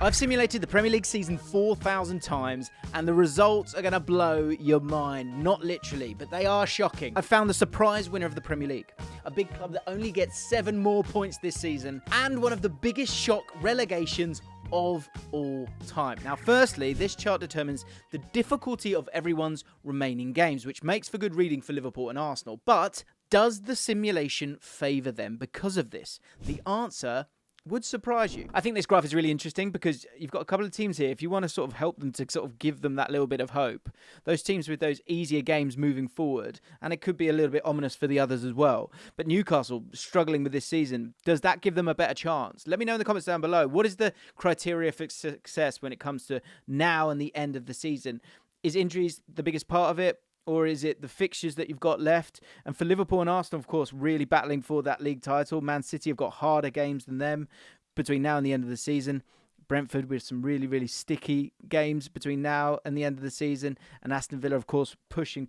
I've simulated the Premier League season 4,000 times, and the results are going to blow your mind. Not literally, but they are shocking. I've found the surprise winner of the Premier League, a big club that only gets 7 more points this season, and one of the biggest shock relegations of all time. Now, firstly, this chart determines the difficulty of everyone's remaining games, which makes for good reading for Liverpool and Arsenal. But does the simulation favour them because of this? The answer would surprise you. I think this graph is really interesting because you've got a couple of teams here. If you want to sort of help them to sort of give them that little bit of hope, those teams with those easier games moving forward, and it could be a little bit ominous for the others as well. But Newcastle struggling with this season, does that give them a better chance? Let me know in the comments down below. What is the criteria for success when it comes to now and the end of the season? Is injuries the biggest part of it? Or is it the fixtures that you've got left? And for Liverpool and Arsenal, of course, really battling for that league title. Man City have got harder games than them between now and the end of the season. Brentford with some really, really sticky games between now and the end of the season. And Aston Villa, of course, pushing,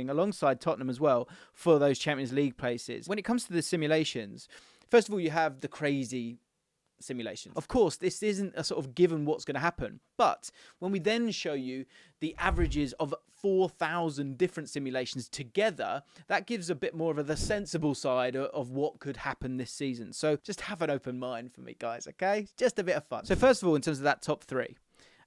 alongside Tottenham as well for those Champions League places. When it comes to the simulations, first of all, you have the crazy simulations. Of course, this isn't a sort of given what's going to happen, but when we then show you the averages of 4,000 different simulations together, that gives a bit more of the sensible side of what could happen this season. So just have an open mind for me, guys, okay? Just a bit of fun. So first of all, in terms of that top 3,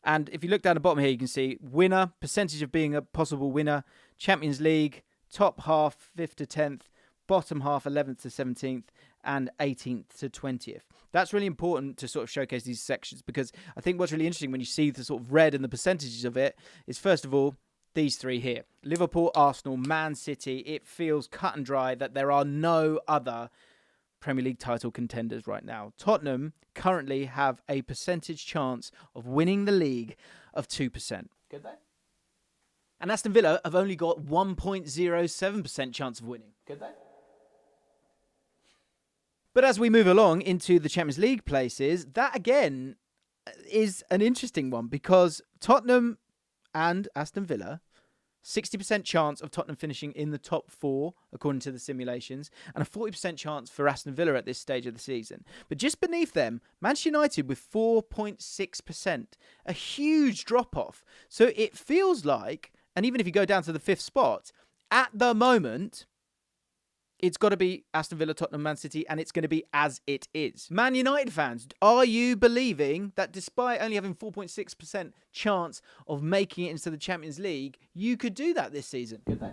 and if you look down the bottom here, you can see winner, percentage of being a possible winner, Champions League, top half 5th to 10th, bottom half 11th to 17th, and 18th to 20th. That's really important to sort of showcase these sections, because I think what's really interesting when you see the sort of red and the percentages of it is, first of all, these 3 here. Liverpool, Arsenal, Man City. It feels cut and dry that there are no other Premier League title contenders right now. Tottenham currently have a percentage chance of winning the league of 2%. Good day. And Aston Villa have only got 1.07% chance of winning. Good day. But as we move along into the Champions League places, that again is an interesting one, because Tottenham and Aston Villa, 60% chance of Tottenham finishing in the top 4, according to the simulations, and a 40% chance for Aston Villa at this stage of the season. But just beneath them, Manchester United with 4.6%, a huge drop-off. So it feels like, and even if you go down to the 5th spot, at the moment, it's got to be Aston Villa, Tottenham, Man City, and it's going to be as it is. Man United fans, are you believing that despite only having 4.6% chance of making it into the Champions League, you could do that this season? Could they?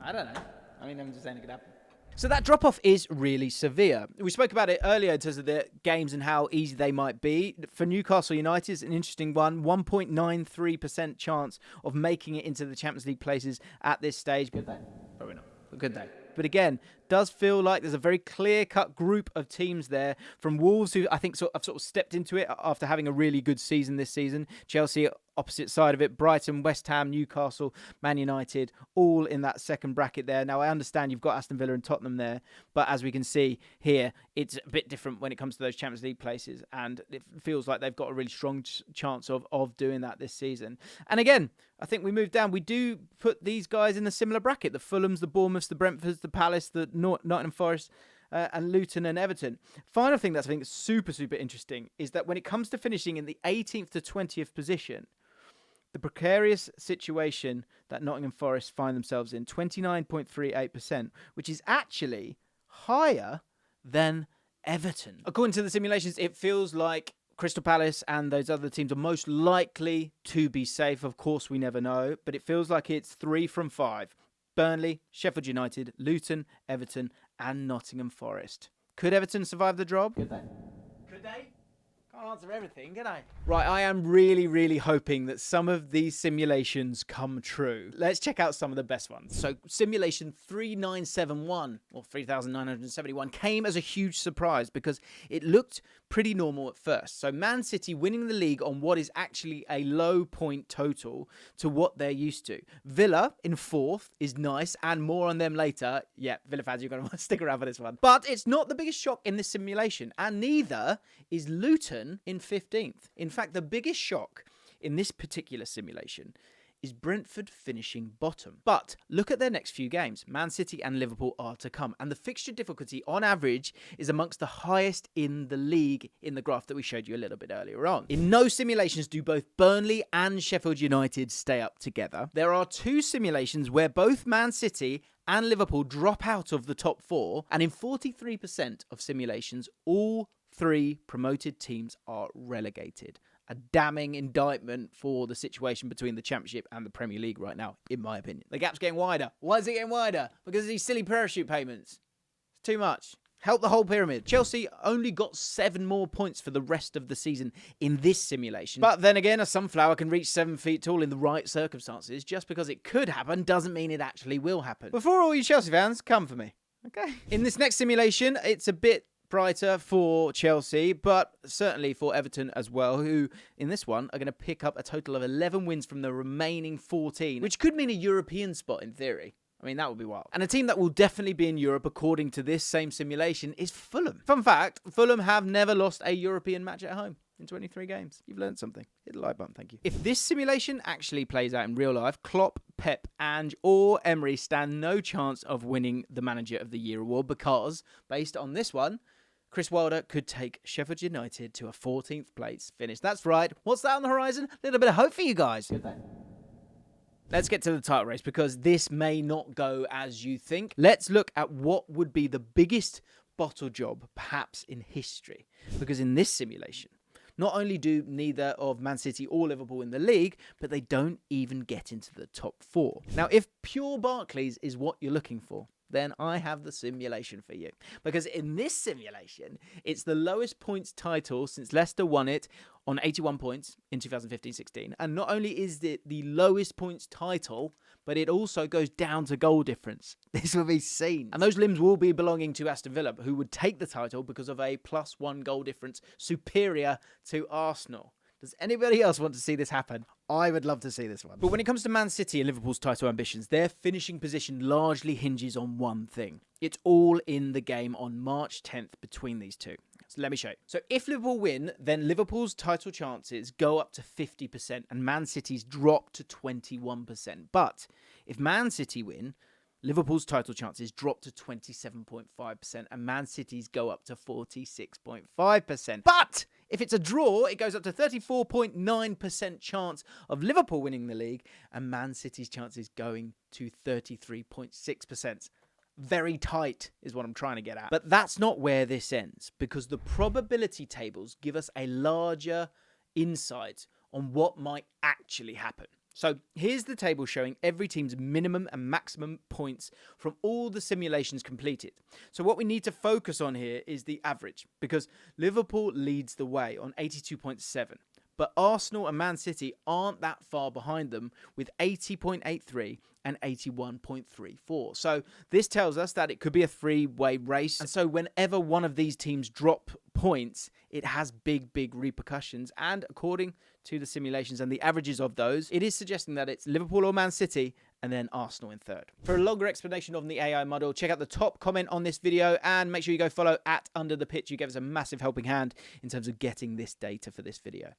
I don't know. I mean, I'm just saying it could happen. So that drop-off is really severe. We spoke about it earlier in terms of the games and how easy they might be. For Newcastle United, it's an interesting one. 1.93% chance of making it into the Champions League places at this stage. Good day. Probably not. Good day. But again, does feel like there's a very clear-cut group of teams there, from Wolves, who I think have sort of stepped into it after having a really good season this season. Chelsea, opposite side of it. Brighton, West Ham, Newcastle, Man United, all in that second bracket there. Now, I understand you've got Aston Villa and Tottenham there, but as we can see here, it's a bit different when it comes to those Champions League places, and it feels like they've got a really strong chance of doing that this season. And again, I think we move down. We do put these guys in a similar bracket: the Fulhams, the Bournemouths, the Brentfords, the Palace, the Nottingham Forest, and Luton and Everton. Final thing that's I think super interesting is that when it comes to finishing in the 18th to 20th position, the precarious situation that Nottingham Forest find themselves in, 29.38%, which is actually higher than Everton. According to the simulations, it feels like Crystal Palace and those other teams are most likely to be safe. Of course, we never know, but it feels like it's 3 from 5. Burnley, Sheffield United, Luton, Everton, and Nottingham Forest. Could Everton survive the drop? Could they? Could they? Can't answer everything, can I? Right, I am really hoping that some of these simulations come true. Let's check out some of the best ones. So, simulation 3971, or 3971, came as a huge surprise because it looked pretty normal at first. So, Man City winning the league on what is actually a low point total to what they're used to. Villa in 4th is nice, and more on them later. Yeah, Villa fans, you're going to want to stick around for this one. But it's not the biggest shock in this simulation, and neither is Luton in 15th. In fact, the biggest shock in this particular simulation is Brentford finishing bottom. But look at their next few games. Man City and Liverpool are to come, and the fixture difficulty on average is amongst the highest in the league in the graph that we showed you a little bit earlier on. In no simulations do both Burnley and Sheffield United stay up together. There are 2 simulations where both Man City and Liverpool drop out of the top 4, and in 43% of simulations, all 3 promoted teams are relegated. A damning indictment for the situation between the Championship and the Premier League right now, in my opinion. The gap's getting wider. Why is it getting wider? Because of these silly parachute payments. It's too much. Help the whole pyramid. Chelsea only got 7 more points for the rest of the season in this simulation. But then again, a sunflower can reach 7 feet tall in the right circumstances. Just because it could happen doesn't mean it actually will happen. Before all you Chelsea fans, come for me. Okay. In this next simulation, it's a bit brighter for Chelsea, but certainly for Everton as well, who in this one are going to pick up a total of 11 wins from the remaining 14, which could mean a European spot in theory. I mean, that would be wild. And a team that will definitely be in Europe, according to this same simulation, is Fulham. Fun fact, Fulham have never lost a European match at home in 23 games. You've learned something. Hit the like button, thank you. If this simulation actually plays out in real life, Klopp, Pep, and or Emery stand no chance of winning the Manager of the Year award because, based on this one, Chris Wilder could take Sheffield United to a 14th place finish. That's right. What's that on the horizon? A little bit of hope for you guys. Good day. Let's get to the title race because this may not go as you think. Let's look at what would be the biggest bottle job perhaps in history. Because in this simulation, not only do neither of Man City or Liverpool in the league, but they don't even get into the top 4. Now, if pure Barclays is what you're looking for, then I have the simulation for you. Because in this simulation, it's the lowest points title since Leicester won it on 81 points in 2015-16. And not only is it the lowest points title, but it also goes down to goal difference. This will be seen. And those limbs will be belonging to Aston Villa, who would take the title because of a +1 goal difference superior to Arsenal. Does anybody else want to see this happen? I would love to see this one. But when it comes to Man City and Liverpool's title ambitions, their finishing position largely hinges on one thing. It's all in the game on March 10th between these two. So let me show you. So if Liverpool win, then Liverpool's title chances go up to 50% and Man City's drop to 21%. But if Man City win, Liverpool's title chances drop to 27.5% and Man City's go up to 46.5%. But if it's a draw, it goes up to 34.9% chance of Liverpool winning the league and Man City's chances going to 33.6%. Very tight is what I'm trying to get at. But that's not where this ends because the probability tables give us a larger insight on what might actually happen. So here's the table showing every team's minimum and maximum points from all the simulations completed. So what we need to focus on here is the average because Liverpool leads the way on 82.7. But Arsenal and Man City aren't that far behind them with 80.83 and 81.34. So this tells us that it could be a 3-way race. And so whenever one of these teams drop points, it has big repercussions. And according to the simulations and the averages of those, it is suggesting that it's Liverpool or Man City and then Arsenal in third. For a longer explanation of the AI model, check out the top comment on this video and make sure you go follow @UnderThePitch. You gave us a massive helping hand in terms of getting this data for this video.